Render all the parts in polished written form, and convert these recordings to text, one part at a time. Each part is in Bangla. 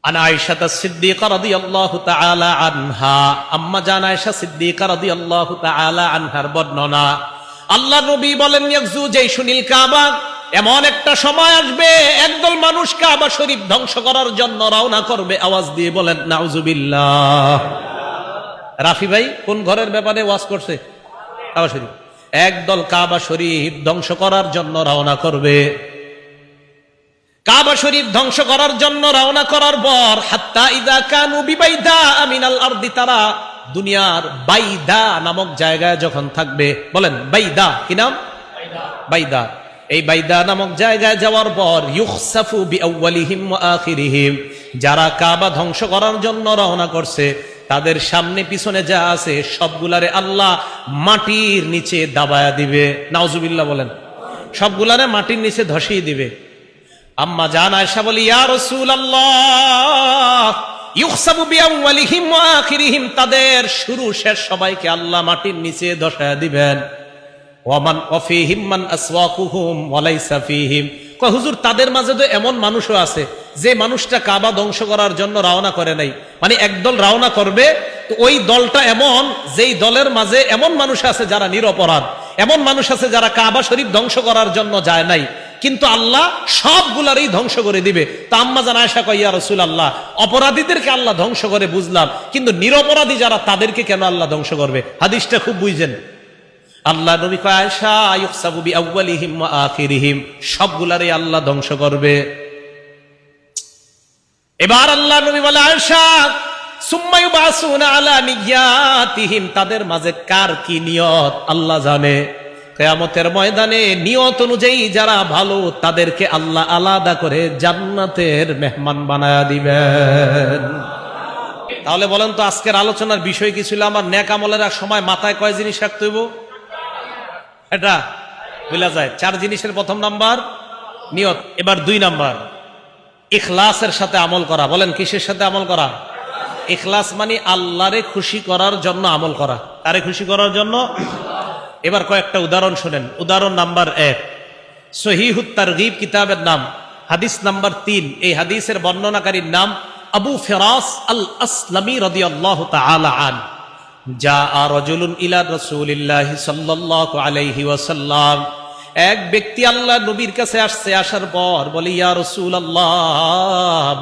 আন আয়েশা সিদ্দিকা রাদিয়াল্লাহু তাআলা আনহা, আম্মা জান আয়েশা সিদ্দিকা রাদিয়াল্লাহু তাআলা আনহার বর্ণনা, আল্লাহর নবী বলেন, ইয়াকজু জাইশুনিল কাবা, এমন একটা সময় আসবে একদল মানুষ কাবা শরীফ ধ্বংস করার জন্য রওনা করবে। আওয়াজ দিয়ে বলেন নাউজুবিল্লাহ। রাফি ভাই কোন ঘরের ব্যাপারে ওয়াজ করছে? কাবা শরীফ। একদল কাবা শরীফ ধ্বংস করার জন্য রওনা করবে। কাবা শরীফ ধ্বংস করার জন্য রওনা করার পর হাত্তা ইযা কানু বিবাইদা মিনাল আরদি, তারা দুনিয়ার বাইদা নামক জায়গায় যখন থাকবে, বলেন বাইদা, কি নাম? বাইদা। এই বাইদা নামক জায়গায় যাওয়ার পর ইউখসাফু বিআউয়ালিহিম ওয়া আখিরিহিম, যারা কাবা ধ্বংস করার জন্য রওনা করছে তাদের সামনে পিছনে যা আছে সবগুলারে আল্লাহ মাটির নিচে দাবায়া দিবে। নাউজুবিল্লাহ বলেন। সবগুলারে মাটির নিচে ধসিয়ে দিবে। আম্মা জান আয়েশা বলি, ইয়া রাসূলুল্লাহ, ইউখসাবু বিআউয়ালিহিম ওয়া আখিরিহিম, তাদের শুরু শেষ সবাইকে আল্লাহ মাটির নিচে ধসায়া দিবেন। ওয়ামান ওয়াফিহিম মান আসওয়াকুহুম ওয়া লাইসা ফিহিম, কয় হুজুর তাদের মাঝে তো এমন মানুষও আছে যে মানুষটা কাবা ধ্বংস করার জন্য রওনা করে নাই, মানে একদল রওনা করবে, তো ওই দলটা এমন যেই দলের মাঝে এমন মানুষ আছে যারা নিরপরাধ, এমন মানুষ আছে যারা কাবা শরীফ ধ্বংস করার জন্য যায় নাই, কিন্তু আল্লাহ সবগুলারই ধ্বংস করে দিবে। তা আম্মা জান আয়েশা কয়, ইয়া রাসূলুল্লাহ, অপরাধীদেরকে আল্লাহ ধ্বংস করে বুঝলাম, কিন্তু নিরপরাধী যারা তাদেরকে কেন আল্লাহ ধ্বংস করবে? হাদিসটা খুব বুঝেন। আল্লাহ নবী কয়, আয়েশা, ইউখসাবু বিআউয়ালিহিম ওয়া আখিরিহিম, সবগুলারই আল্লাহ ধ্বংস করবে। এবার আল্লাহ নবী বলে, আয়েশা, সুম্মা ইউবাসুনা আলা নিয়াতিহিম, তাদের মাঝে কার কি নিয়ত আল্লাহ জানে। কিয়ামতের ময়দানে নিয়ত অনুযায়ী যারা ভালো তাদেরকে আল্লাহ আলাদা করে জান্নাতের মেহমান বানায়া দিবেন। তাহলে বলেন তো আজকের আলোচনার বিষয় কি ছিল? আমার নেক আমলের এক সময় মাথায় কয় জিনিস রাখতে হইব? এটা বলা যায় 4 জিনিসের প্রথম নাম্বার নিয়ত। এবার 2 নাম্বার ইখলাসের সাথে আমল করা। বলেন কিসের সাথে আমল করা? ইখলাস মানে আল্লাহরে খুশি করার জন্য আমল করা। তারে খুশি করার জন্য। এবার কয়েকটা উদাহরণ শুনেন। উদাহরণ নাম্বার 1, সহিহুত তারগীব কিতাবের নাম, হাদিস নাম্বার 3। এই হাদিসের বর্ণনাকারীর নাম আবু ফিরাস আল আসলামী রাদিয়াল্লাহু তাআলা আন। জাআ রাজুলুন ইলা রাসূলিল্লাহি সাল্লাল্লাহু আলাইহি ওয়াসাল্লাম, এক ব্যক্তি আল্লাহ নবীর কাছে আসছে। আসার পর বলে, ইয়া রাসূলুল্লাহ,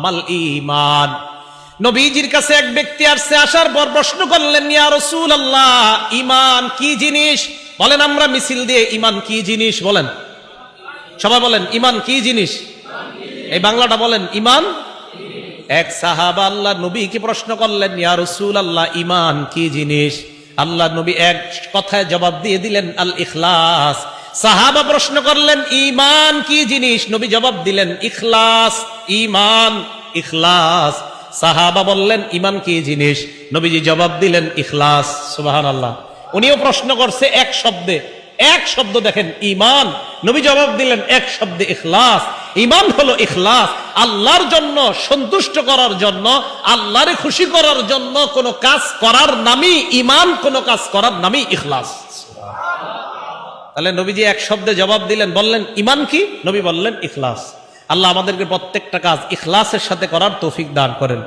মাল ঈমান। নবীজির কাছে এক ব্যক্তি আসছে। আসার পর প্রশ্ন করলেন, ইয়া রাসূলুল্লাহ, ঈমান কি জিনিস? বলেন আমরা মিছিল দিয়ে ঈমান কি জিনিস বলেন। সবাই বলেন ঈমান কি জিনিস? এই বাংলাটা বলেন, ঈমান। এক সাহাবা আল্লাহ নবীকে প্রশ্ন করলেন, ইয়া রাসূলুল্লাহ, ঈমান কি জিনিস? আল্লাহ নবী এক কথায় জবাব দিয়ে দিলেন, আল ইখলাস। সাহাবা প্রশ্ন করলেন, ঈমান কি জিনিস? নবী জবাব দিলেন, ইখলাস। ঈমান, ইখলাস। সাহাবা বললেন, ঈমান কি জিনিস? নবীজি জবাব দিলেন, ইখলাস। সুবহানাল্লাহ। উনিও প্রশ্ন করছে এক শব্দে, এক শব্দ দেখেন, ঈমান। নবী জবাব দিলেন এক শব্দে, ইখলাস। ঈমান হলো ইখলাস, আল্লাহর জন্য সন্তুষ্ট করার জন্য, আল্লাহরে খুশি করার জন্য কোন কাজ করার নামই ঈমান, কোন কাজ করার নামই ইখলাস। তাহলে নবীজি এক শব্দে জবাব দিলেন, বললেন ঈমান কি? নবী বললেন ইখলাস। আল্লাহ আমাদেরকে প্রত্যেকটা কাজ ইখলাসের সাথে করার তৌফিক দান করেন।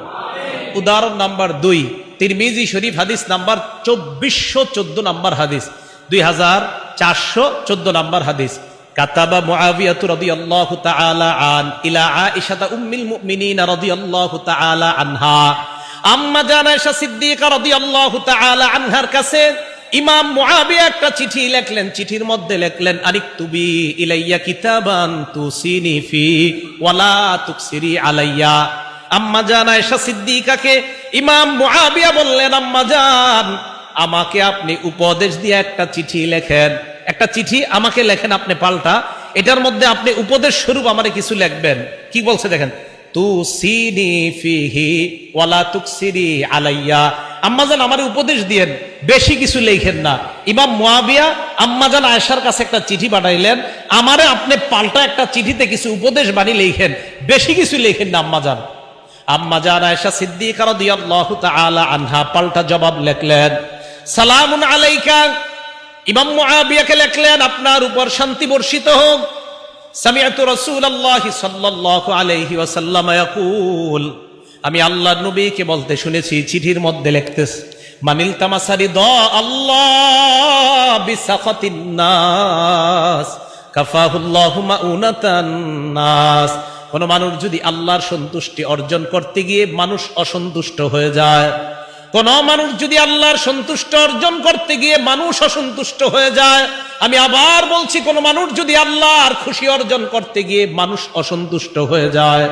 উদাহরণ নাম্বার 2, তিরমিজি শরীফ হাদিস নাম্বার 2414 নাম্বার হাদিস, 2414 নাম্বার হাদিস। কাতাবা মুআবিয়া রাদিয়াল্লাহু তাআলা আন ইলা আয়েশা উম্মুল মুমিনিন রাদিয়াল্লাহু তাআলা আনহা, আম্মা জান আয়েশা সিদ্দিকা রাদিয়াল্লাহু তাআলা আনহার কাছে ইমাম মুআবিয়া একটা চিঠি লিখলেন। চিঠির মধ্যে লিখলেন, আনিকতুবি ইলাইয়া কিতাবান তুসিনি ফি ওয়ালা তুকসিরি আলাইয়া। আম্মা জান আয়েশা সিদ্দিকাকে ইমাম মুআবিয়া বললেন, আম্মা জান, আমাকে আপনি উপদেশ দিয়ে একটা চিঠি লেখেন, একটা চিঠি আমাকে লেখেন আপনি পাল্টা, এটার মধ্যে আপনি উপদেশ স্বরূপ আমারে কিছু লিখবেন। কি বলছে দেখেন, তুসিনি ফিহি ওয়ালা তুকসিরি আলাইয়া। আম্মাজান আমারে উপদেশ দিয়েন, বেশি কিছু লেখেন না। ইমাম মুআবিয়া আম্মাজান আয়েশার কাছে একটা চিঠি পাঠাইলেন, আমারে আপনি পাল্টা একটা চিঠিতে কিছু উপদেশ বানিয়ে লেখেন, বেশি কিছু লেখেন না আম্মাজান। আম্মাজান আয়েশা সিদ্দিকা রাদিয়াল্লাহু তাআলা আনহা পাল্টা জবাব লিখলেন, সালামুন আলাইকা। ইমাম মুআবিয়াকে লিখলেন, আপনার উপর শান্তি বর্ষিত হোক। সামিআতু রাসূলুল্লাহ সাল্লাল্লাহু আলাইহি ওয়াসাল্লাম ইয়াকুল, আমি আল্লাহর নবীকে বলতে শুনেছি, চিঠির মধ্যে লিখতেছে, মানিল তামাসারি দ আল্লাহ বিসাখাতিন নাস কাফাহুল্লাহু মাউনাতান নাস। কোন মানুষ যদি আল্লাহর সন্তুষ্টি অর্জন করতে গিয়ে মানুষ অসন্তুষ্ট হয়ে যায়, কোন মানুষ যদি আল্লাহর সন্তুষ্ট অর্জন করতে গিয়ে মানুষ অসন্তুষ্ট হয়ে যায়, আমি আবার বলছি, কোন মানুষ যদি আল্লাহর খুশি অর্জন করতে গিয়ে মানুষ অসন্তুষ্ট হয়ে যায়,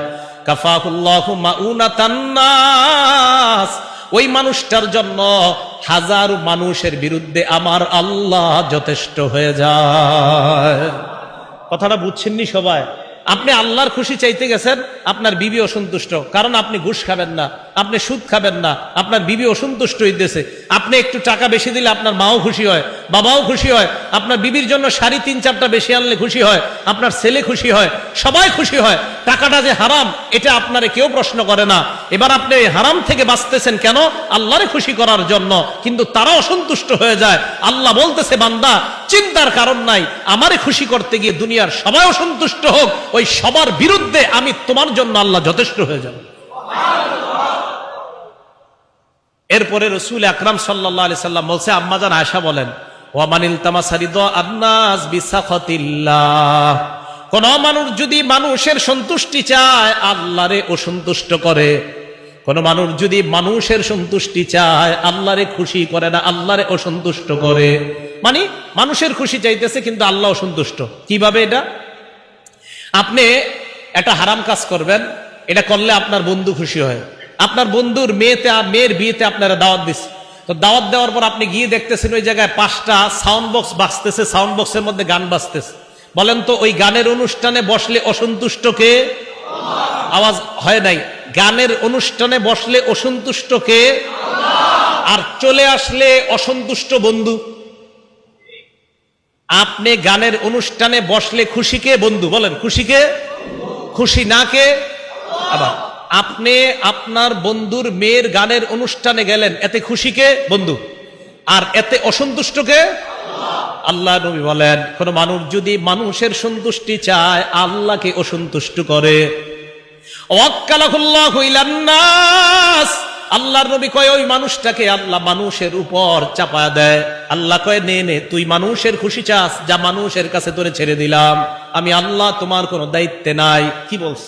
কাফাহুল্লাহু মাউনাতান নাস, ওই মানুষটার জন্য হাজার মানুষের বিরুদ্ধে আমার আল্লাহ যথেষ্ট হয়ে যায়। কথাটা বুঝছেননি সবাই? আপনি আল্লাহর খুশি চাইতে গেছেন, আপনার বিবি অসন্তুষ্ট, কারণ আপনি ঘুষ খাবেন না, আপনি সুদ খাবেন না, আপনার বিবি অসন্তুষ্ট হইতেছে। আপনি একটু টাকা বেশি দিলে আপনার মাও খুশি হয়, বাবাও খুশি হয়, আপনার বিবির জন্য শাড়ি 3-4টা বেশি আনলে খুশি হয়, আপনার ছেলে খুশি হয়, সবাই খুশি হয়। টাকাটা যে হারাম এটা আপনারে কেউ প্রশ্ন করে না। এবার আপনি হারাম থেকে বাঁচতেছেন কেন? আল্লাহরে খুশি করার জন্য, কিন্তু তারা অসন্তুষ্ট হয়ে যায়। আল্লাহ বলতেছে, বান্দা চিন্তার কারণ নাই, আমারে খুশি করতে গিয়ে দুনিয়ার সবাই অসন্তুষ্ট হোক, ওই সবার বিরুদ্ধে আমি তোমার জন্য আল্লাহ যথেষ্ট হয়ে যাব। এরপরে রাসূল আকরাম সাল্লাল্লাহু আলাইহি সাল্লাম বলছে, আম্মাজান আয়েশা বলেন, ওয়া মানিল তামাসারিদা আন্নাস বিসাখাতিল্লাহ, কোন মানুষ যদি মানুষের সন্তুষ্টি চায় আল্লাহরে অসন্তুষ্ট করে, কোন মানুষ যদি মানুষের সন্তুষ্টি চায় আল্লাহরে খুশি করে না, আল্লাহরে অসন্তুষ্ট করে, মানে মানুষের খুশি চাইতেছে কিন্তু আল্লাহ অসন্তুষ্ট। কিভাবে এটা? আপনি একটা হারাম কাজ করবেন, এটা করলে আপনার বন্ধু খুশি হয়, আপনার বন্ধুর মেয়ের বিয়েতে আপনারা দাওয়াত দিচ্ছে, তো দাওয়াত দেওয়ার পর আপনি গিয়ে দেখতেছেন ওই জায়গায় 5টা সাউন্ড বক্স বাজতেছে, সাউন্ড বক্সের মধ্যে গান বাজতেছে। বলেন তো ওই গানের অনুষ্ঠানে বসলে অসন্তুষ্ট কে? আওয়াজ হয় নাই। গানের অনুষ্ঠানে বসলে অসন্তুষ্ট কে? আর চলে আসলে অসন্তুষ্ট বন্ধু। আপনি গানের অনুষ্ঠানে বসলে খুশি কে? বন্ধু। বলেন খুশি কে? খুশি না কে? আবার আপনি আপনার বন্ধুর মেয়ের গানের অনুষ্ঠানে গেলেন, এতে খুশি কে? বন্ধু। আর এতে অসন্তুষ্ট কে? আল্লাহ নবী বলেন, কোন মানুষ যদি মানুষের সন্তুষ্টি চায় আল্লাহকে অসন্তুষ্ট করে, ওয়াক্কালাহুল্লাহু ইলান নাস, আল্লাহর নবী কয় ওই মানুষটাকে আল্লাহ মানুষের উপর চাপায়া দেয়। আল্লাহ কয়, নে তুই মানুষের খুশি চাস, যা মানুষের কাছে তোরে ছেড়ে দিলাম, আমি আল্লাহ তোমার কোনো দায়িত্বে নাই। কি বলছ?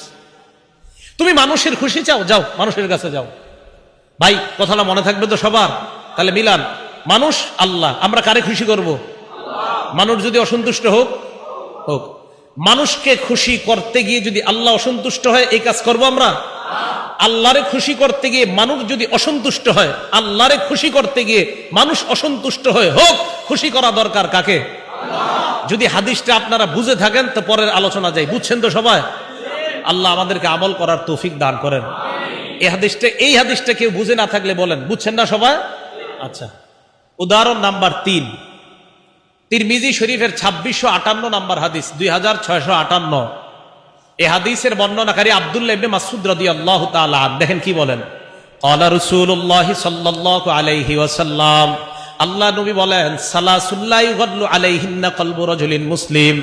তুমি মানুষের খুশি চাও, যাও মানুষের কাছে যাও। ভাই কথাটা মনে থাকবে তো সবার? তাহলে মিলান, মানুষ আল্লাহ, আমরা কারে খুশি করব? মানুষ যদি অসন্তুষ্ট হোক। মানুষকে খুশি করতে গিয়ে যদি আল্লাহ অসন্তুষ্ট হয়, এই কাজ করব আমরা? আল্লাহরে খুশি করতে গিয়ে মানুষ যদি অসন্তুষ্ট হয়, আল্লাহরে খুশি করতে গিয়ে মানুষ অসন্তুষ্ট হয়, হোক, খুশি করা দরকার কাকে? যদি হাদিসটা আপনারা বুঝে থাকেন তো পরের আলোচনা যাই। বুঝছেন তো সবাই? আল্লাহ আমাদেরকে আমল করার তৌফিক দান করেন। এই হাদিসটা কেউ বুঝে না থাকলে বলেন, বুঝছেন না সবাই? আচ্ছা, উদাহরণ নাম্বার 3, তিরমিজি শরীফের 2658 নাম্বার হাদিস, 2658। এই হাদিসের বর্ণনাকারী আব্দুল্লাহ ইবনে মাসউদ রাদিয়াল্লাহু তাআলা আনহু, দেখেন কি বলেন, ক্বালা রাসূলুল্লাহ সাল্লাল্লাহু আলাইহি ওয়াসাল্লাম, আল্লাহ নবী বলেন, সালাসুল লা ইউগাল্লু আলাইহিন্না কলবু রাজুলিন মুসলিম,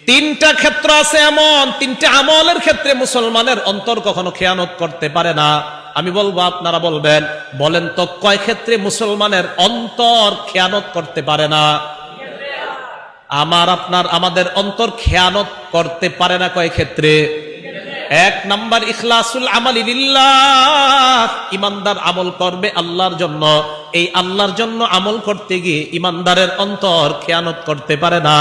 3টা ক্ষেত্র আছে এমন, 3টা আমলের ক্ষেত্রে মুসলমানের অন্তর কখনো খেয়ানত করতে পারে না। আমি বলবো, আপনারা বলবেন, বলেন তো কয় ক্ষেত্রে মুসলমানের অন্তর খেয়ানত করতে পারে না? আমাদের অন্তর খেয়ানত করতে পারে না কয় ক্ষেত্রে? 1 নাম্বার, ইখলাসুল আমালি লিল্লাহ, ইমানদার আমল করবে আল্লাহর জন্য, এই আল্লাহর জন্য আমল করতে গিয়ে ইমানদারের অন্তর খেয়ানত করতে পারে না।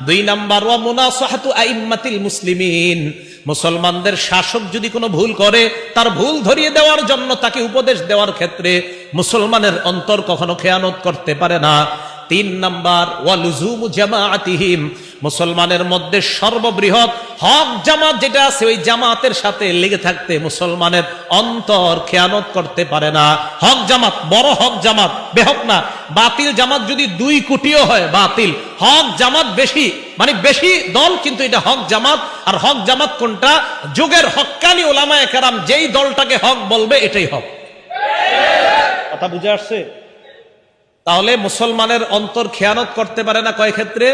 2 নাম্বার, ওয়া মুনাসাহাতু আইম্মাতিল মুসলিমিন, মুসলমানদের শাসক যদি কোনো ভুল করে, তার ভুল ধরিয়ে দেওয়ার জন্য তাকে উপদেশ দেওয়ার ক্ষেত্রে মুসলমানের অন্তর কখনো খেয়ানত করতে পারে না। 3 নাম্বার, ওয়া লুজুমু জামাআতিহিম, মুসলমানের মধ্যে সর্ববৃহৎ হক জামাত যেটা আছে, ওই জামাতের সাথে লেগে থাকতে মুসলমানের অন্তর খেয়ানত করতে পারে না। হক জামাত, বড় হক জামাত, বেহক না। বাতিল জামাত যদি 2 কোটিও হয় বাতিল, হক জামাত বেশি, মানে বেশি দল, কিন্তু এটা হক জামাত। আর হক জামাত কোনটা? যুগের হক্কানি উলামায়ে কেরাম যেই দলটাকে হক বলবে এটাই হক। কথা বুঝে আসছে? তাহলে মুসলমানের অন্তর খেয়ানত করতে পারে না কয় ক্ষেত্রে?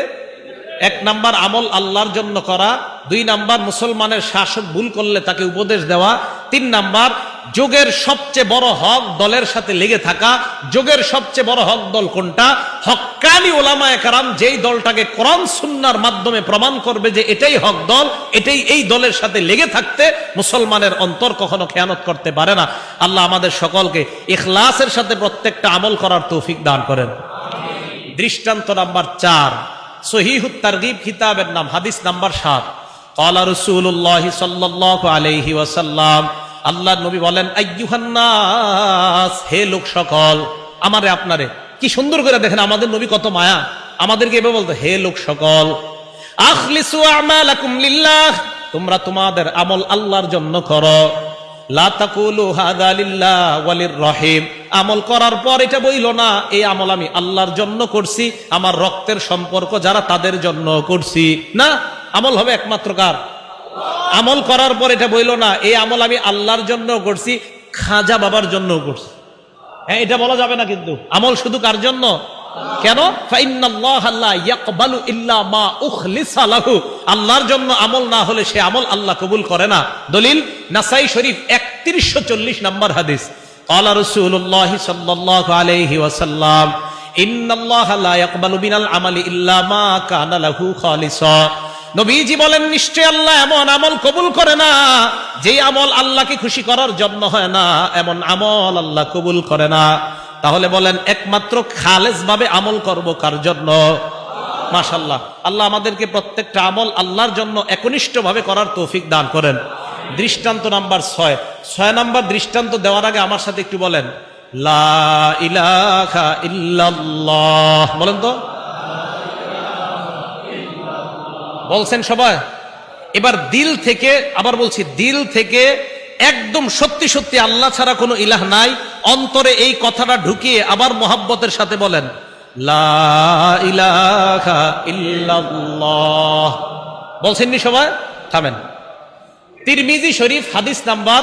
এক নাম্বার আমল আল্লাহর জন্য করা, 2 নাম্বার মুসলমানের শাসক ভুল করলে তাকে উপদেশ দেওয়া, 3 নাম্বার যোগের সবচেয়ে বড় হক দলের সাথে লেগে থাকা। যোগের সবচেয়ে বড় হক দল কোনটা? হক্কানি ওলামায়ে কেরাম যেই দলটাকে কোরআন সুন্নাহর মাধ্যমে প্রমাণ করবে যে এটাই হক দল, এটাই এই দলের সাথে লেগে থাকতে মুসলমানের অন্তর কখনো খেয়ানত করতে পারে না। আল্লাহ আমাদের সকলকে ইখলাসের সাথে প্রত্যেকটা আমল করার তৌফিক দান করেন। দৃষ্টান্ত নাম্বার 4, সহিহুত তারগিব কিতাবের নাম, হাদিস নাম্বার 7। ক্বালা রাসূলুল্লাহ সাল্লাল্লাহু আলাইহি ওয়াসাল্লাম, আল্লাহর নবী বলেন, আইয়ুহান নাস, হে লোক সকল। আমারে আপনারে কি সুন্দর করে দেখেন, আমাদের নবী কত মায়া, আমাদেরকে এভাবে বলতো, হে লোক সকল, আখলিসু আমালাকুম লিল্লাহ, তোমরা তোমাদের আমল আল্লাহর জন্য করো। লা তাকুলু হাযা লিল্লাহ ওয়ালির রহিম, আমল করার পর এটা বইলো না এই আমল আমি আল্লাহর জন্য করছি, আমার রক্তের সম্পর্ক যারা তাদের জন্য করছি। না, আমল হবে একমাত্র কার? আমল করার পর এটা বইলো না এই আমল আমি আল্লাহর জন্য করছি, খাজা বাবার জন্য করছি। হ্যাঁ, এটা বলা যাবে না। কিন্তু আমল শুধু কার জন্য? কেন? ফাইন্নাল্লাহা লা ইয়াকবালু ইল্লা মা উখলিসা লাহু, আল্লাহর জন্য আমল না হলে সে আমল আল্লাহ কবুল করে না। দলিল নাসাই শরীফ 3140 নম্বর হাদিস। ক্বালা রাসূলুল্লাহ সাল্লাল্লাহু আলাইহি ওয়াসাল্লাম, ইন্নাল্লাহা লা ইয়াকবালু মিনাল আমালি ইল্লা মা কানা লাহু খালিসা। নবীজি বলেন, নিশ্চয় আল্লাহ এমন আমল কবুল করে না যেই আমল আল্লাহকে খুশি করার জন্য হয় না, এমন আমল আল্লাহ কবুল করে না। তাহলে বলেন একমাত্র খালেস ভাবে আমল করব কার জন্য? মাশাআল্লাহ, আল্লাহ আমাদেরকে প্রত্যেকটা আমল আল্লাহর জন্য একনিষ্ঠ ভাবে করার তৌফিক দান করেন। দৃষ্টান্ত নাম্বার 6 নাম্বার দৃষ্টান্ত দেওয়ার আগে আমার সাথে একটু বলেন, লা ইলাহা ইল্লাল্লাহ। বলেন তো, বলছেন সবাই? এবার দিল থেকে, আবার বলছি, দিল থেকে একদম সত্যি সত্যি আল্লাহ ছাড়া কোনো ইলাহ নাই, অন্তরে এই কথাটা ঢুকিয়ে আবার মোহাব্বতের সাথে বলেন, লা ইলাহা ইল্লাল্লাহ। বলছেননি সবাই? থামেন। তিরমিজি শরীফ হাদিস নাম্বার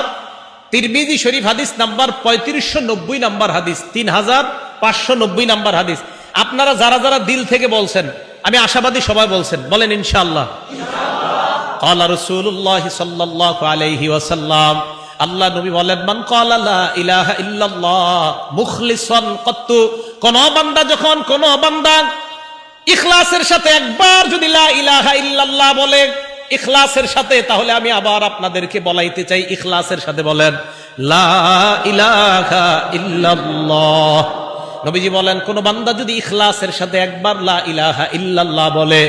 3590 নাম্বার হাদিস, 3590 নাম্বার হাদিস। আপনারা যারা যারা দিল থেকে বলছেন, আমি আশাবাদী সবাই বলছেন, বলেন ইনশাআল্লাহ। ক্বালা রাসূলুল্লাহ সাল্লাল্লাহু আলাইহি ওয়াসাল্লাম, আল্লাহ নবী বলেন, মান ক্বালা লা ইলাহা ইল্লাল্লাহ মুখলিসান কাত্তু, কোন বান্দা যখন কোন বান্দা ইখলাসের সাথে একবার যদি লা ইলাহা ইল্লাল্লাহ বলে ইখলাসের সাথে, তাহলে আমি আবার আপনাদেরকে বলাইতে চাই, ইখলাসের সাথে বলেন লা ইলাহা ইল্লাল্লাহ। নবীজি বলেন, কোন বান্দা যদি ইখলাসের সাথে একবার লা ইলাহা ইল্লাল্লাহ বলে,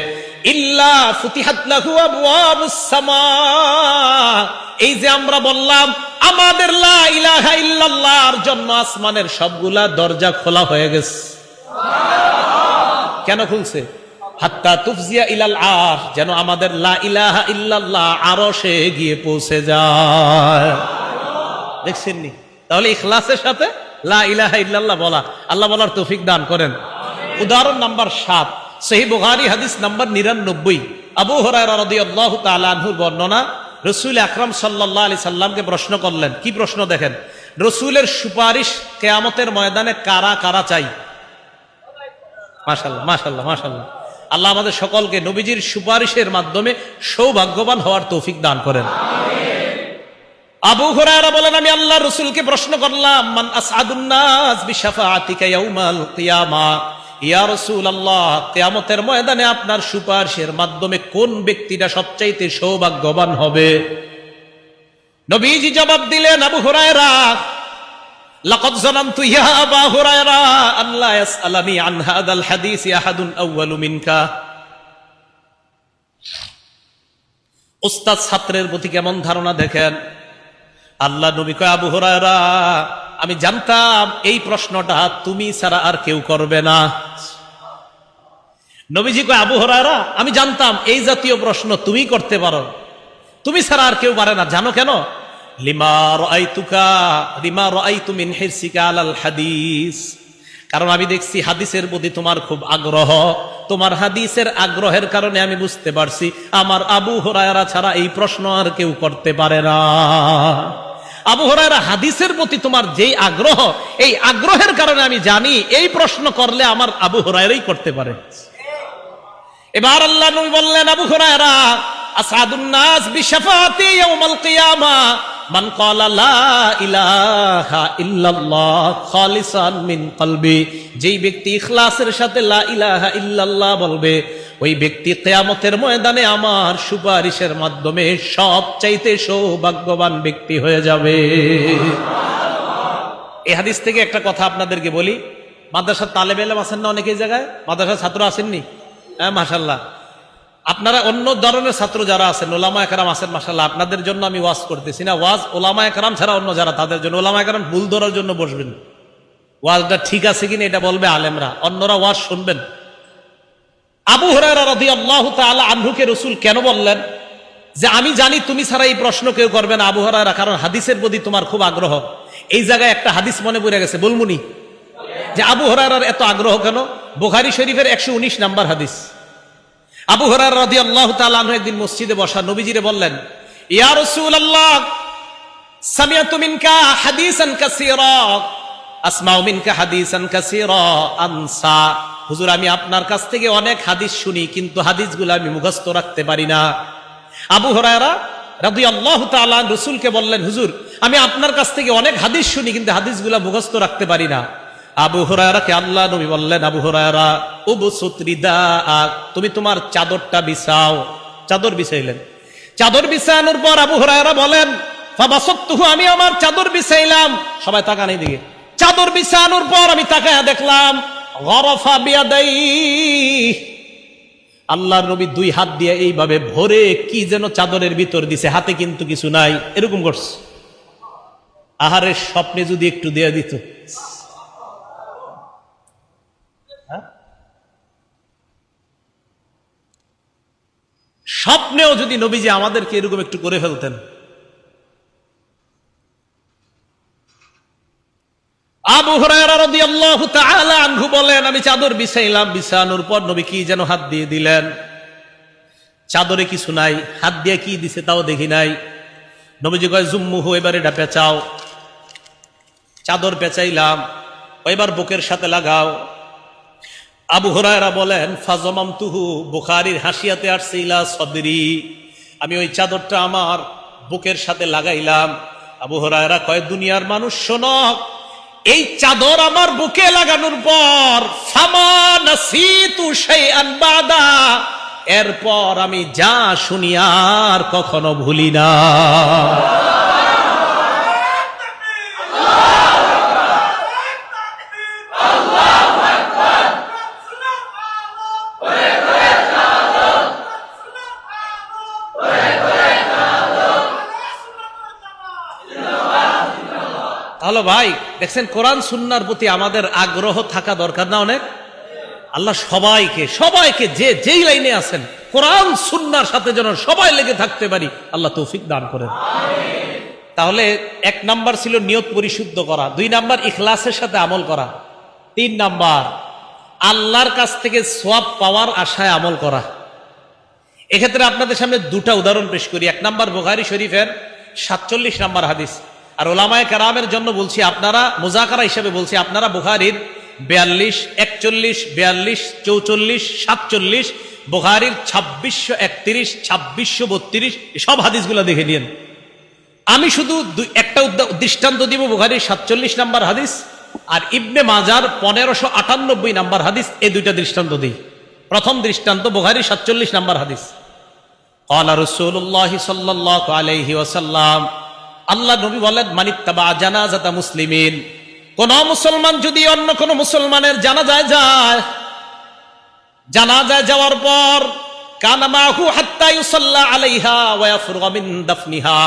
ইল্লা ফুতিহাত লাহু আবওয়াবুস সামা, এই যে আমরা বললাম আমাদের লা ইলাহা ইল্লাল্লাহর জন্য আসমানের সবগুলা দরজা খোলা হয়ে গেছে। কেন খুলছে? হাত্তা তুফজিয়া ইলাল আরশ, যেন আমাদের লা ইলাহা ইল্লাল্লাহ আরশে গিয়ে পৌঁছে যায়। দেখছেন নি? তাহলে ইখলাসের সাথে লা ইলাহা ইল্লাল্লাহ বলা, আল্লাহ বলার তৌফিক দান করেন। উদাহরণ নাম্বার 7, সহিহ বুখারী হাদিস নাম্বার 99। আবু হুরায়রা রাদিয়াল্লাহু তাআলা আনহুর বর্ণনা, রাসূল আকরাম সাল্লাল্লাহু আলাইহি সাল্লামকে প্রশ্ন করলেন। কি প্রশ্ন দেখেন, রাসূলের সুপারিশ কিয়ামতের ময়দানে কারা কারা চাই? মাশাআল্লাহ, মাশাআল্লাহ, মাশাআল্লাহ। আল্লাহ আমাদের সকলকে নবীজির সুপারিশের মাধ্যমে সৌভাগ্যবান হওয়ার তৌফিক দান করেন। আবু হুরায়রা বলেন, আমি আল্লাহর রাসূলকে প্রশ্ন করলাম, মান আসআদুন নাস বিশাফাআতিকা ইয়াউমাল কিয়ামা, ইয়া রাসূলুল্লাহ, কিয়ামতের ময়দানে আপনার সুপারিশের মাধ্যমে কোন ব্যক্তিটা সবচাইতে সৌভাগ্যবান হবে? নবীজি জবাব দিলেন, আবু হুরায়রা, লাকাদ যানানতু ইয়া আবা হুরায়রা আল্লাহ ইয়াসআলানি আন হাদাল হাদিস আহাদুন আউয়ালু মিনকা। উস্তাদ ছাত্রের প্রতি কেমন ধারণা দেখেন। আল্লাহ নবী কয়, আবু হুরায়রা, আমি জানতাম এই প্রশ্নটা তুমি ছাড়া আর কেউ করবে না। নবীজি কয়, আবু হুরায়রা, আমি জানতাম এই জাতীয় প্রশ্ন তুমি করতে পারো, তুমি ছাড়া আর কেউ পারে না। জানো কেন? লিমা রাআইতু মিন হিরসিকা আলাল হাদিস, কারণ আমি দেখছি হাদিসের প্রতি তোমার খুব আগ্রহ, তোমার হাদিসের আগ্রহের কারণে আমি বুঝতে পারছি আমার আবু হুরায়রা ছাড়া এই প্রশ্ন আর কেউ করতে পারে না। আবু হুরায়রা, হাদিসের প্রতি তোমার যেই আগ্রহ, এই আগ্রহের কারণে আমি জানি এই প্রশ্ন করলে আমার আবু হুরায়রাই করতে পারে। এবার আল্লাহ নবী বললেন, আবু হুরায়রা, আসাদুন নাস বিশাফাতি ইয়াউমাল কিয়ামা মান ক্বালা লা ইলাহা ইল্লাল্লাহ খালিসান মিন কলবি। যেই ব্যক্তি ইখলাসের সাথে লা ইলাহা ইল্লাল্লাহ বলবে, ওই ব্যক্তি কিয়ামতের ময়দানে আমার সুপারিশের মাধ্যমে সবচাইতে সৌভাগ্যবান ব্যক্তি হয়ে যাবে। এই হাদিস থেকে একটা কথা আপনাদেরকে বলি, মাদ্রাসার তালেবে ইলম আছেন না অনেকেই জায়গায়, মাদ্রাসার ছাত্র আসেননি? হ্যাঁ, মাশাআল্লাহ। আপনারা অন্য ধরনের ছাত্র যারা আছেন, ওলামায়ে কেরাম আছেন, মাশাআল্লাহ, আপনাদের জন্য আমি ওয়াজ করতেছি না। ওয়াজ ওলামায়ে কেরাম ছাড়া অন্য যারা, তাদের জন্য। ওলামায়ে কেরাম ভুল ধরার জন্য বসবেন, ওয়াজটা ঠিক আছে কিনা এটা বলবে আলেমরা, অন্যরা ওয়াজ শুনবেন। আবু হুরায়রা রাদিয়াল্লাহু তাআলা আনহুকে রাসূল কেন বললেন যে আমি জানি তুমি ছাড়া এই প্রশ্ন কেউ করবে না আবু হুরায়রা, কারণ হাদিসের প্রতি তোমার খুব আগ্রহ। এই জায়গায় একটা হাদিস মনে পড়ে গেছে, বলমুনি যে আবু হুরায়রার এত আগ্রহ কেন? বুখারী শরীফের 119 নাম্বার হাদিস। আবু হুরায়রা রাদিয়াল্লাহু তাআলা আনহু একদিন মসজিদে বসা, নবীজিরে বললেন, ইয়া রাসূলুল্লাহ সামিআতু মিনকা হাদিসান কাসীরা আসমাউ মিনকা হাদিসান কাসীরা আনসা। হুজুর, আমি আপনার কাছ থেকে অনেক হাদিস শুনি, কিন্তু হাদিসগুলো আমি মুখস্থ রাখতে পারি না। আবু হুরায়রা রাদিয়াল্লাহু তাআলা রাসূলকে বললেন, হুজুর, আমি আপনার কাছ থেকে অনেক হাদিস শুনি, কিন্তু হাদিসগুলো মুখস্থ রাখতে পারি না। আবু হুরায়রাকে আল্লাহ নবী বললেন, আবু হুরায়রা উবসুত রিদাআক, তুমি তোমার চাদরটা বিছাও। চাদর বিছাইলেন। চাদর বিছানোর পর আবু হুরায়রা বলেন, ফাবাসাততুহু, আমি আমার চাদর বিছাইলাম। সবাই তাকান এইদিকে। চাদর বিছানোর পর আমি তাকায়া দেখলাম গরাফা বিয়াদাইহি, আল্লাহর নবী দুই হাত দিয়ে এইভাবে ভরে কি যেন চাদরের ভিতর দিছে, হাতে কিন্তু কিছু নাই, এরকম করছে। আহারের স্বপ্নে যদি একটু দেয়া দিত। স্বপ্নেও যদি নবীজি আমাদেরকে এরকম একটু করে ফেলতেন। আবু হুরায়রা রাদিয়াল্লাহু তাআলা আনহু বলেন, আমি চাদর বিছাইলাম, বিছানোর পর নবী কি যেন হাত দিয়ে দিলেন। চাদরে কিছু নাই, হাত দিয়ে কি দিছে তাও দেখি নাই। নবীজি কয়, জুম্মুহু, এবার এটা পেঁচাও। চাদর পেঁচাইলাম, এবার বুকের সাথে লাগাও। আবু হুরায়রা বলেন, ফাজমামতুহু, বুখারীর হাসিয়াতে আসছে ইলা সদরি, আমি ওই চাদরটা আমার বুকের সাথে লাগাইলাম। আবু হুরায়রা কয়, দুনিয়ার মানুষ শোনো, এই চাদর আমার বুকে লাগানোর পর ফামা নাসিতু শাইআন বাদা, এরপর আমি যা শুনি আর কখনো ভুলি না। হ্যালো ভাই, দেখছেন কোরআন সুন্নাহর প্রতি আমাদের আগ্রহ থাকা দরকার না অনেক? আল্লাহ সবাইকে যে যেই লাইনে আছেন কোরআন সুন্নাহর সাথে যেন সবাই লেগে থাকতে পারি, আল্লাহ তৌফিক দান করেন। তাহলে 1 নাম্বার ছিল নিয়ত পরিশুদ্ধ করা, 2 নাম্বার ইখলাসের সাথে আমল করা, 3 নাম্বার আল্লাহর কাছ থেকে সওয়াব পাওয়ার আশায় আমল করা। এক্ষেত্রে আপনাদের সামনে 2টা উদাহরণ পেশ করি। 1 নাম্বার বুখারী শরীফের 47 নাম্বার হাদিস। আর ওলামায়ে কেরামের জন্য বলছি, আপনারা মুজাকারা হিসেবে বলছি, আপনারা বুখারীর 42, 41, 42, 44, 47, বুখারীর 2631, 2632 সব হাদিসগুলো দেখে নিন। আমি শুধু একটা দৃষ্টান্ত দিব, বুখারীর 47 নাম্বার হাদিস আর ইবনে মাজার 1598 নাম্বার হাদিস, এই 2টা দৃষ্টান্ত দিই। প্রথম দৃষ্টান্ত বুখারীর 47 নাম্বার হাদিস। ক্বালা রাসূলুল্লাহ সাল্লাল্লাহু আলাইহি ওয়াসাল্লাম, আল্লাহ নবী বলেন, মানিত্তাবা জানাজাতা মুসলিমিন, কোন মুসলমান যদি অন্য কোন মুসলমানের জানাজায় যায়, জানাজায় যাওয়ার পর কানা মাহু হাত্তা ইউসাল্লা আলাইহা ওয়া ইয়াফরুগা মিন দাফনিহা,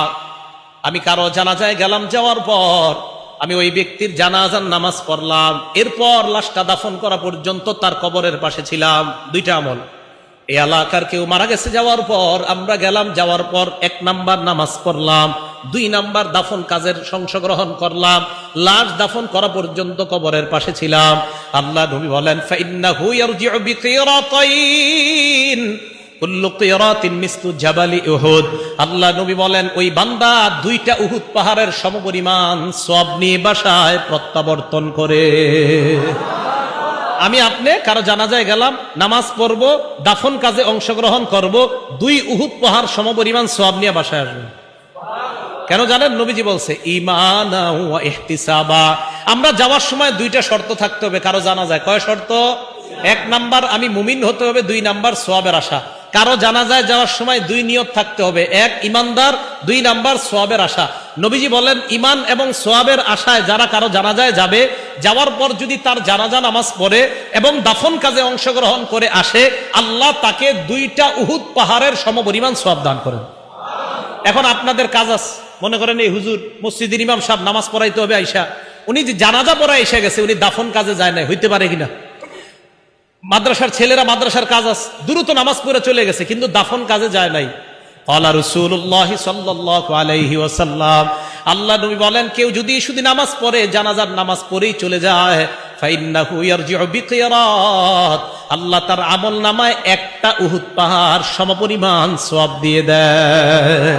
আমি কারো জানাজায় গেলাম, যাওয়ার পর আমি ওই ব্যক্তির জানাজার নামাজ পড়লাম, এরপর লাশটা দাফন করা পর্যন্ত তার কবরের পাশে ছিলাম। 2টা আমল। এই এলাকার কেউ মারা গেছে, যাওয়ার পর আমরা গেলাম, যাওয়ার পর 1 নাম্বার নামাজ পড়লাম, 2 নাম্বার দাফন কাজের অংশগ্রহণ করলাম, লাশ দাফন করা পর্যন্ত কবরের পাশে ছিলাম। আল্লাহ নবী বলেন, ফাইন্নাহু ইয়ারজিউ বিকিরাতাইন কুল্লু কিরাতিন মিসলু জাবালি উহুদ। আল্লাহ নবী বলেন, ওই বান্দা 2টা উহুদ পাহাড়ের সমপরিমাণ সওয়াব নিয়ে বাসায় প্রত্যাবর্তন করে। আমি আপনি কারো জানাজায় গেলাম, নামাজ পড়বো, দাফন কাজে অংশগ্রহণ করব, 2 উহুদ পাহাড় সমপরিমাণ সওয়াব নিয়ে বাসায় আসবো। কেন জানেন? নবীজি বলছে ঈমানাও ওয়া ইহতিসাবা। আমরা যাওয়ার সময় 2টা শর্ত থাকতে হবে কারো জানাজায়। কয় শর্ত? 1 নাম্বার আমি মুমিন হতে হবে, 2 নাম্বার সওয়াবের আশা। কারো জানাজায় যাওয়ার সময় 2 নিয়ত থাকতে হবে, 1 ইমানদার, 2 নাম্বার সওয়াবের আশা। নবীজি বলেন ঈমান এবং সওয়াবের আশায় যারা কারো জানাজায় যাবে, যাওয়ার পর যদি তার জানাজা নামাজ পড়ে এবং দাফন কাজে অংশগ্রহণ করে আসে, আল্লাহ তাকে 2টা উহুদ পাহাড়ের সমপরিমাণ সওয়াব দান করেন। এখন আপনাদের কাজ আছে, মনে করেন এই হুজুর মসজিদের ইমাম সাহেব নামাজ পড়াইতে হবে আইসা, উনি যে জানাজা পড়ায় এসে গেছে, উনি দাফন কাজে যায় নাই, হইতে পারে কিনা? মাদ্রাসার ছেলেরা মাদ্রাসার কাজ আছে, দ্রুত নামাজ পড়ে চলে গেছে, কিন্তু দাফন কাজে যায় নাই। ক্বালা রাসূলুল্লাহ সাল্লাল্লাহু আলাইহি ওয়াসাল্লাম, আল্লাহ নবী বলেন, কেউ যদি শুধু নামাজ পড়ে, জানাজার নামাজ পড়েই চলে যায়, ফাইন্নাহু ইয়ারজিউ বিকিরাত, আল্লাহ তার আমল নামায় 1টা উহুদ পাহাড় সমপরিমাণ সওয়াব দিয়ে দেয়।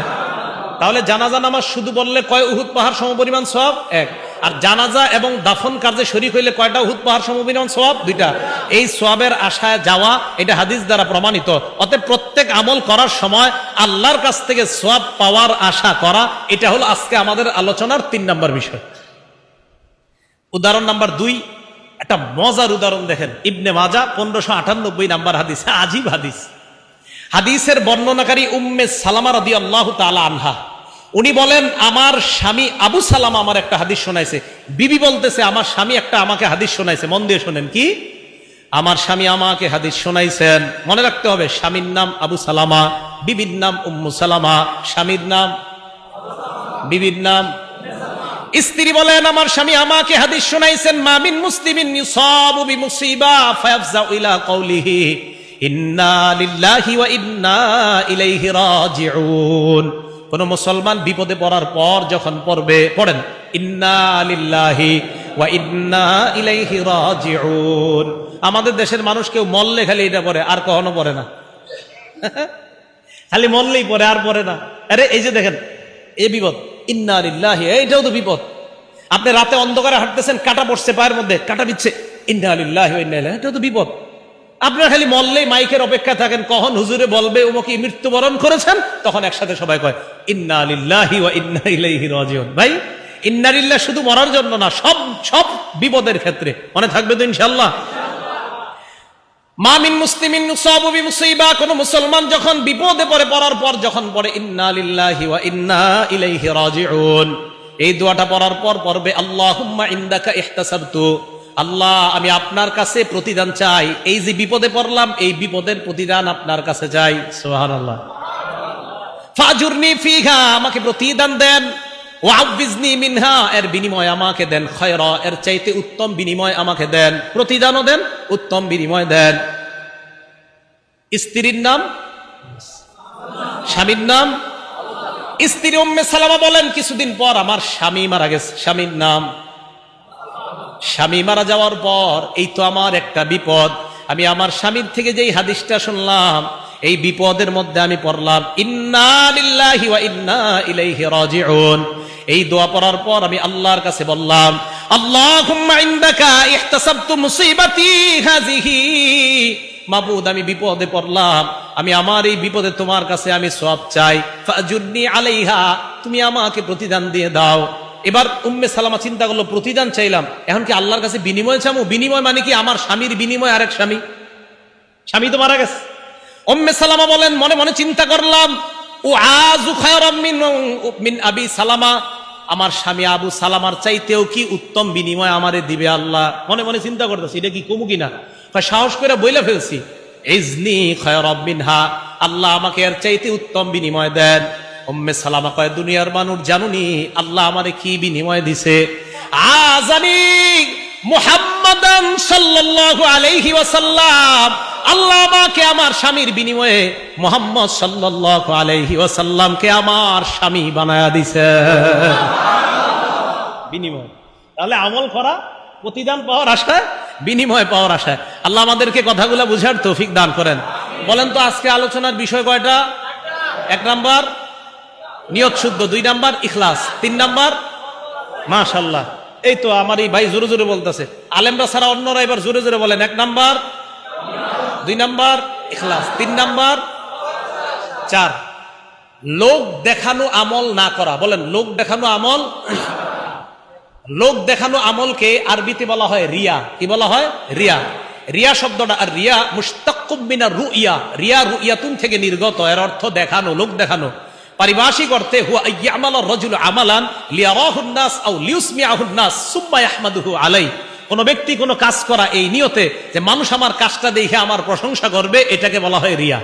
তাহলে জানাজা নামাজ শুধু বললে কয় উহুদ পাহাড় সমপরিমাণ সওয়াব? 1। আর জানাজা এবং দাফন কাজে শরীক হইলে কয়টা উহুদ পাহাড় সমপরিমাণ সওয়াব? 2টা। এই সওয়াবের আশায় যাওয়া, এটা হাদিস দ্বারা প্রমাণিত। অতএব প্রত্যেক আমল করার সময় আল্লাহর কাছ থেকে সওয়াব পাওয়ার আশা করা, এটা হলো আজকে আমাদের আলোচনার 3 নাম্বার বিষয়। উদাহরণ নাম্বার 2, একটা মজার উদাহরণ দেখেন। ইবনে মাজাহ 1598 নাম্বার হাদিস, আজীব হাদিস। হাদিসের বর্ণনাকারী উম্মে সালামা রাদিয়াল্লাহু তাআলা আনহা, উনি বলেন, আমার স্বামী আবু সালামা আমার একটা হাদিস শোনাইছে। বিবি বলতেছে, আমার স্বামী একটা আমাকে হাদিস শোনাইছে। মন দিয়ে শোনেন, কি? আমার স্বামী আমাকে হাদিস শোনাইছেন। মনে রাখতে হবে, স্বামীর নাম আবু সালামা, বিবির নাম উম্মু সালামা। স্বামীর নাম, বিবির নাম। স্ত্রী বলেন, আমার স্বামী আমাকে হাদিস শোনাইছেন, মা মিন মুসলিমিন ইউসাবু বিমুসিবা ফায়াফজাউ ইলা কওলিহি ইন্না লিল্লাহি ওয়া ইন্না ইলাইহি রাজিউন। কোন মুসলমান বিপদে পড়ার পর যখন পড়েন ইন্না লিল্লাহি ওয়া ইন্না ইলাইহি রাজিউন। আমাদের দেশের মানুষ কেউ মরলে খালি এটা পড়ে, আর কখনো পড়ে না। খালি মরলেই পড়ে, আর পড়ে না। আরে এই যে দেখেন, এই বিপদ, ইন্না লিল্লাহি, এইটাও তো বিপদ। আপনি রাতে অন্ধকারে হাঁটতেছেন, কাঁটা পড়ছে পায়ের মধ্যে, কাঁটা বিচ্ছে, ইন্না লিল্লাহি ওয়া ইন্না ইলাইহি, এটাও তো বিপদ। আপনারা খালি মরলেই মাইকের অপেক্ষা থাকেন, কখন হুজুরে বলবে উমকি মৃত্যুবরণ করেছেন, তখন একসাথে সবাই কয় ইন্না লিল্লাহি ওয়া ইন্না ইলাইহি রাজিউন। ভাই, ইন্না লিল্লাহ শুধু মরার জন্য না, সব বিপদের ক্ষেত্রে। মনে থাকবে তো ইনশাআল্লাহ? মা মিন মুসলিমিন ইউসাবু বিমুসিবা, কোন মুসলমান যখন বিপদে পড়ার পর যখন পড়ে ইন্না লিল্লাহি ওয়া ইন্না ইলাইহি রাজিউন, এই দোয়াটা পড়ার পর পড়বে আল্লাহুম্মা ইনদাকা ইহতাসাবতু, আল্লাহ আমি আপনার কাছে প্রতিদান চাই, এই যে বিপদে পড়লাম এই বিপদের প্রতিদান আপনার কাছে চাই। সুবহানাল্লাহ। ফাজুরনি ফিহা, আমাকে প্রতিদান দেন, ওয়াবিজনি মিনহা, এর বিনিময় আমাকে দেন, খায়রা, এর চাইতে উত্তম বিনিময় আমাকে দেন। প্রতিদানও দেন, উত্তম বিনিময় দেন। স্ত্রীর নাম, স্বামীর নাম। স্ত্রী উম্মে সালামা বলেন, কিছুদিন পর আমার স্বামী মারা গেছে। স্বামীর নাম। স্বামী মারা যাওয়ার পর এই তো আমার একটা বিপদ, আমি আমার স্বামীর থেকে যেই হাদিসটা শুনলাম, এই বিপদের মধ্যে আমি পড়লাম ইন্না লিল্লাহি ওয়া ইন্না ইলাইহি রাজিউন। এই দোয়া পড়ার পর আমি আল্লাহর কাছে বললাম, আল্লাহুম্মা ইনদাকা ইহতাসাবতু মুসিবাতি হাযিহি, মাবুদ আমি বিপদে পড়লাম, আমি আমার এই বিপদে তোমার কাছে আমি সওয়াব চাই, ফাজুরনি আলাইহা, তুমি আমাকে প্রতিদান দিয়ে দাও। এবার উম্মে সালামা চিন্তা করলো, প্রতিদান চাইলাম, এখন কি আল্লাহর কাছে বিনিময় চামু? বিনিময় মানে কি আমার স্বামীর বিনিময় আরেক স্বামী? স্বামী তো মারা গেছে। উম্মে সালামা বলেন, মনে মনে চিন্তা করলাম, উআযু খায়রাম মিন আবি সালামা, আমার স্বামী আবু সালামার চাইতেও কি উত্তম বিনিময় আমারে দিবে আল্লাহ। মনে মনে চিন্তা করতেছি, এটা কি কমু কিনা। সাহস করে বইলা ফেলছি, ইজনি খায়রাম মিনহা, আল্লাহ আমাকে এর চাইতে উত্তম বিনিময় দেন। উম্মে সালামা কয়, দুনিয়ার মানুষ জানুনি আল্লাহ আমারে কি বিনিময় দিছে। আজানি মুহাম্মাদান সাল্লাল্লাহু আলাইহি ওয়াসাল্লাম, আল্লাহ আমাকে আমার স্বামীর বিনিময়ে মুহাম্মদ সাল্লাল্লাহু আলাইহি ওয়াসাল্লামকে আমার স্বামী বানায়া দিছে। বিনিময়। তাহলে আমল করা, প্রতিদান পাওয়ার আশায়, বিনিময় পাওয়ার আশায়। আল্লাহ আমাদেরকে কথাগুলো বুঝার তৌফিক দান করেন। বলেন তো আজকে আলোচনার বিষয় কয়টা? 1 নাম্বার নিয়ত শুদ্ধ, 2 নাম্বার ইখলাস, 3 নাম্বার মাশাআল্লাহ এই তো আমার এই ভাই জোরে জোরে বলতেছে, আলেমরা ছাড়া অন্যরা এবার জোরে জোরে বলেন। 1 নাম্বার, 2 নাম্বার ইখলাস, 3 নাম্বার, 4 লোক দেখানো আমল না করা। বলেন লোক দেখানো আমল। লোক দেখানো আমলকে আরবিতে বলা হয় রিয়া। কি বলা হয়? রিয়া। রিয়া শব্দটা, আর রিয়া মুশতাক্কুম মিনার রুইয়া, রিয়া রুইয়াতুন থেকে নির্গত, এর অর্থ দেখানো, লোক দেখানো। পারিভাষিক অর্থে হুয়া ইয়ামালুর রাজুলু আমালান লিয়ারাহুন নাস আও লিউসমিআহুন নাস সুম্মা ইয়াহমাদুহু আলাই। কোন ব্যক্তি কোন কাজ করা এই নিয়তে যে মানুষ আমার কাজটা দেখে আমার প্রশংসা করবে, এটাকে বলা হয় রিয়া।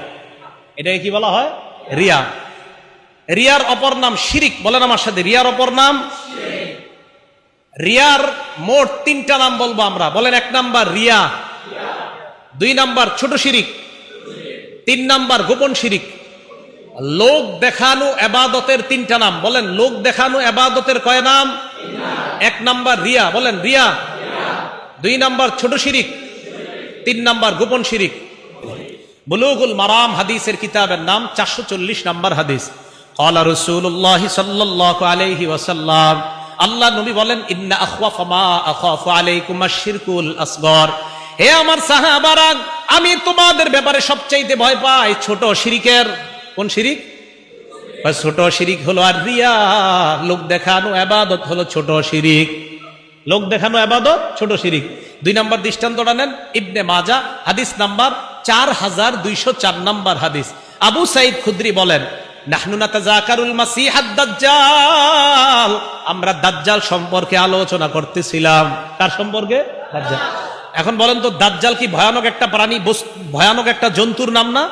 এটাকে কি বলা হয়? রিয়া। রিয়ার অপর নাম শিরিক। বলেন আমার সাথে, রিয়ার অপর নাম শিরিক। রিয়ার মোট 3টা নাম বলবো আমরা। বলেন 1 নাম্বার রিয়া, 2 নাম্বার ছোট শিরিক, 3 নাম্বার গোপন শিরিক। লোক দেখানো ইবাদতের 3টা নাম। বলেন লোক দেখানো ইবাদতের কয় নাম? 1 নাম্বার রিয়া। বলেন রিয়া, 2 নাম্বার ছোট শিরিক, 3 নাম্বার গোপন শিরিক। বুলুগুল মারাম হাদিসের কিতাবের নাম 440 নাম্বার হাদিস। ক্বালা রাসূলুল্লাহ সাল্লাল্লাহু আলাইহি ওয়াসাল্লাম, আল্লাহ নবী বলেন, ইন্না আখওয়াফা মা আখাফু আলাইকুম আশ-শিরকুল আসগর। হে আমার সাহাবারা, আমি তোমাদের ব্যাপারে সবচাইতে ভয় পাই ছোট শিরিকের। কোন শিরিক? ছোট শিরিক হলো আর রিয়া, লোক দেখানো ইবাদত হলো ছোট শিরিক। লোক দেখানো ইবাদত ছোট শিরিক। 2 নাম্বার দৃষ্টান্তটা নেন, ইবনে মাজাহ হাদিস নাম্বার 4204 নাম্বার হাদিস। আবু সাঈদ খুদরি বলেন, নাহনু নাতাযাকারুল মাসীহাদ দাজ্জাল, আমরা দাজ্জাল সম্পর্কে আলোচনা করতেছিলাম। কার সম্পর্কে? দাজ্জাল। এখন বলেন তো, দাজ্জাল কি ভয়ানক একটা প্রাণী, ভয়ানক একটা জন্তুর নাম না?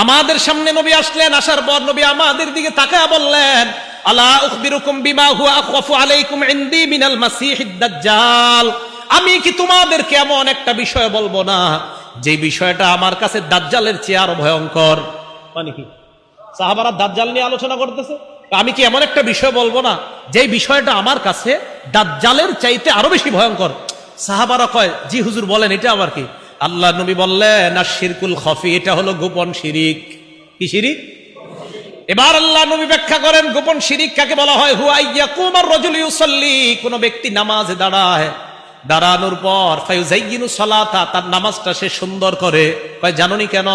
আমাদের সামনে নবী আসলেন, আসার পর নবী আমাদের দিকে তাকায় বললেন, আলা উখবিরুকুম বিমা হুয়া আখওয়াফু আলাইকুম ইনদি মিনাল মাসীহিদ দাজ্জাল। আমি কি তোমাদেরকে এমন একটা বিষয় বলবো না যে বিষয়টা আমার কাছে দাজ্জালের চেয়ে আরো ভয়ঙ্কর? মানে কি? সাহাবারা দাজ্জাল নিয়ে আলোচনা করতেছে, আমি কি এমন একটা বিষয় বলবো না যে বিষয়টা আমার কাছে দাজ্জালের চাইতে আরো বেশি ভয়ঙ্কর? সাহাবারা কয়, জি হুজুর বলেন, এটা আবার কি? আল্লাহ নবী বললেন, আশ-শিরকুল খাফি, এটা হলো গোপন শিরিক। কি শিরিক? এবার আল্লাহ নবী ব্যাখ্যা করেন গোপন শিরিক কাকে বলা হয়। হুয়া ইয়াকুমার রাজুলু ইউসাল্লি, কোন ব্যক্তি নামাজে দাঁড়ায়, দাঁড়ানোর পর ফায়ুযায়্যিনু সালাতা, তার নামাজটা সে সুন্দর করে। কয় জানোনি কেন?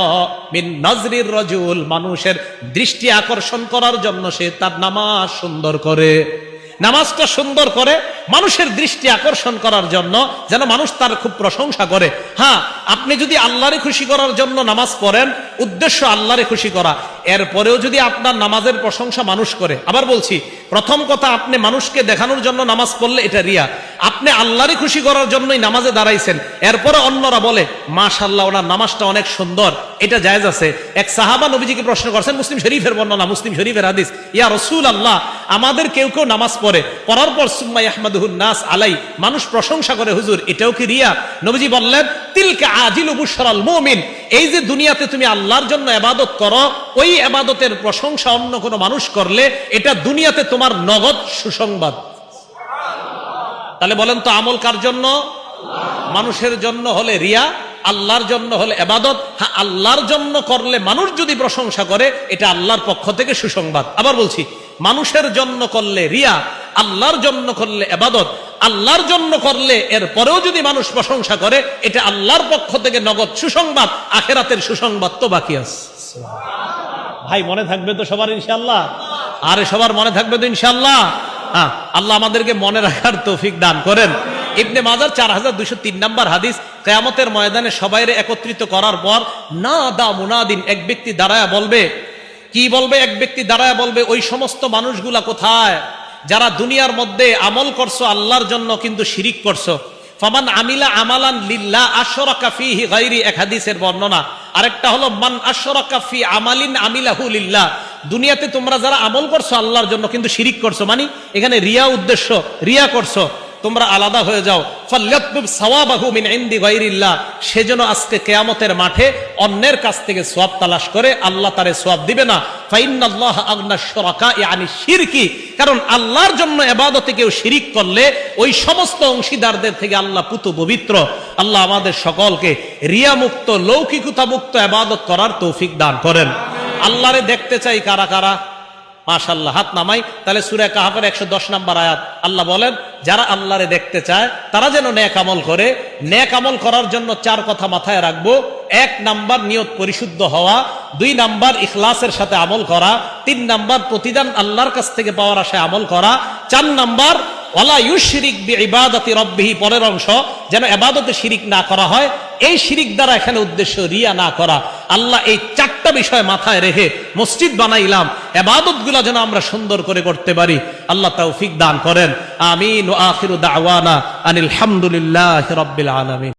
মিন নাজরির রাজুল, মানুষের দৃষ্টি আকর্ষণ করার জন্য সে তার নামাজ সুন্দর করে। নামাজটা সুন্দর করে মানুষের দৃষ্টি আকর্ষণ করার জন্য, যেন মানুষ তার খুব প্রশংসা করে। হ্যাঁ, আপনি যদি আল্লাহরে খুশি করার জন্য নামাজ পড়েন, উদ্দেশ্য আল্লাহরে খুশি করা, এরপরেও যদি আপনার নামাজের প্রশংসা মানুষ করে, আবার বলছি, প্রথম কথা, আপনি মানুষকে দেখানোর জন্য নামাজ পড়লে এটা রিয়া। আপনি আল্লাহরে খুশি করার জন্যই নামাজে দাঁড়াইছেন, এরপরে অন্যরা বলে মাশাআল্লাহ ওনার নামাজটা অনেক সুন্দর, এটা জায়েজ আছে। এক সাহাবা নবীজিকে প্রশ্ন করছেন, মুসলিম শরীফের বর্ণনা, মুসলিম শরীফের হাদিস, ইয়া রাসূলুল্লাহ, আমাদের কেউ কেউ নামাজ পড়ে, পড়ার পর সুম্মা ইয়াহমাদুহুন নাস আলাই, মানুষ প্রশংসা করে, হুজুর এটাও কি রিয়া? নবীজি বললেন, তিলকা আজিলু বুশরাল মুমিন, এই যে দুনিয়াতে তুমি আল্লাহর জন্য ইবাদত করো, ওই ইবাদতের প্রশংসা অন্য কোনো মানুষ করলে এটা দুনিয়াতে তোমার নগদ সুসংবাদ। তাহলে বলেন তো, আমল কার জন্য? মানুষের জন্য হলে রিয়া, আল্লাহর জন্য হলে ইবাদত। হ্যাঁ, আল্লাহর জন্য করলে মানুষ যদি প্রশংসা করে, এটা আল্লাহর পক্ষ থেকে সুসংবাদ। আবার বলছি, মানুষের জন্য করলে রিয়া, আল্লাহর জন্য করলে ইবাদত। আল্লাহর জন্য করলে এরপরেও যদি মানুষ প্রশংসা করে, এটা আল্লাহর পক্ষ থেকে নগদ সুসংবাদ। আখিরাতের সুসংবাদ তো বাকি আছে। ভাই মনে থাকবে তো সবার ইনশাআল্লাহ? আরে সবার মনে থাকবে তো ইনশাআল্লাহ? হ্যাঁ, আল্লাহ আমাদেরকে মনে রাখার তৌফিক দান করেন। ইবনে মাজাহ 4203 নাম্বার হাদিস, কিয়ামতের ময়দানে সবাইরে একত্রিত করার পর না দা মুনাদিন, এক ব্যক্তি দাঁড়ায়া বলবে। কি বলবে? এক ব্যক্তি দাঁড়ায়া বলবে, ওই সমস্ত মানুষগুলা কোথায় যারা দুনিয়ার মধ্যে আমল করছো আল্লাহর জন্য কিন্তু শিরিক করছো। ফামান আমিলা আমালান লিল্লাহ আশরাকা ফীহি গায়রি, এক হাদিসের বর্ণনা। আরেকটা হলো মান আশরাকা ফী আমালিন আমিলাহু লিল্লাহ, দুনিয়াতে তোমরা যারা আমল করছো আল্লাহর জন্য কিন্তু শিরিক করছো, মানে এখানে রিয়া উদ্দেশ্য, রিয়া করছো, তোমরা আলাদা হয়ে যাও। ফাল্যাতলুব সাওয়াবাহু মিন ইনদি গায়রিল্লাহ, সেজন্য আজকে কিয়ামতের মাঠে অন্যের কাছ থেকে সওয়াব তালাশ করে, আল্লাহ তারে সওয়াব দিবে না। ফাইন্নাল্লাহ আগনা শুরাকা ইয়ানি শিরকি, কারণ আল্লাহর জন্য ইবাদতে কেউ শিরিক করলে ওই সমস্ত অংশীদারদের থেকে আল্লাহ পুত পবিত্র। আল্লাহ আমাদের সকলকে রিয়া মুক্ত, লৌকিকতা মুক্ত ইবাদত করার তৌফিক দান করেন। আল্লাহরে দেখতে চাই কারা কারা? মাশাআল্লাহ, হাত নামাই। তাহলে সূরা কাহফের 110 নম্বর আয়াত আল্লাহ বলেন, যারা আল্লাহরে দেখতে চায় তারা যেন নেক আমল করে। নেক আমল করার জন্য 4 কথা মাথায় রাখবো। 1 নাম্বার নিয়ত পরিশুদ্ধ হওয়া, 2 নাম্বার ইখলাসের সাথে আমল করা, 3 নাম্বার প্রতিদান আল্লাহর কাছ থেকে পাওয়ার আশায় আমল করা, 4 নাম্বার ওয়ালা ইউশরিক বিইবাদাতি রাব্বিহি, পরের অংশ যেন ইবাদতে শিরিক না করা হয়। এই শিরিক দ্বারা এখানে উদ্দেশ্য রিয়া না করা। আল্লাহ এই 4টা বিষয় মাথায় রেখে মসজিদ বানাইলাম, ইবাদতগুলো যেন আমরা সুন্দর করে করতে পারি। আল্লাহ তৌফিক দান করেন। আমিন। ওয়া আখিরু দাওয়ানা আনিল হামদুলিল্লাহি রাব্বিল আলামিন।